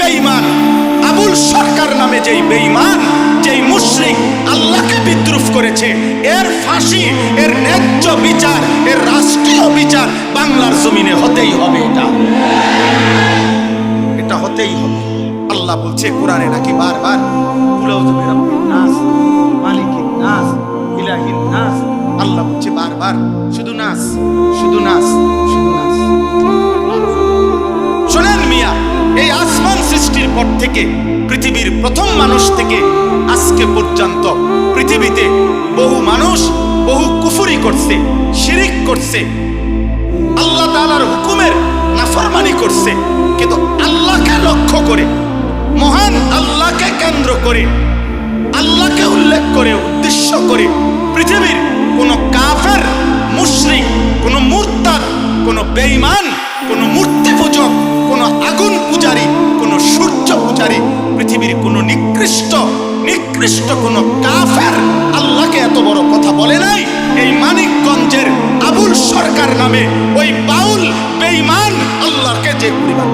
বেঈমান আবুল সরকার নামে যেই বেঈমান, যেই মুশরিক আল্লাহকে বিদ্রুপ করেছে, এর ফাঁসি, এর ন্যায্য বিচার, এর রাষ্ট্রীয় বিচার বাংলার জমিনে হতেই হবে। এটা হতেই হবে। আল্লাহ বলছে কোরআনে নাকি বারবার, আল্লাহ বলছে বারবার শুধু নাস, শুধু নাস, শুধু নাস। শোনেন মিয়া, এই আসমান সৃষ্টির পর থেকে, পৃথিবীর প্রথম মানুষ থেকে আজকে পর্যন্ত পৃথিবীতে বহু মানুষ বহু কুফরি করছে, শিরিক করছে, আল্লাহ তাআলার হুকুমের নাফরমানি করছে। কিন্তু আল্লাহকে লক্ষ্য করে, মহান আল্লাহকে কেন্দ্র করে, আল্লাহকে উল্লেখ করে, উদ্দেশ্য করে পৃথিবীর কোন কাফের, মুশরিক, কোন মুরতাদ, কোন বেঈমান, কোন মূর্তি পূজক, কোন আগুন পূজারী, কোন সূর্য পূজারী, পৃথিবীর কোন নিকৃষ্ট কোন কাফের আল্লাহকে এত বড় কথা বলে নাই। এই মানিকগঞ্জের আবুল সরকার নামে ওই বাউল বেঈমান আল্লাহকে যে পরিমাণ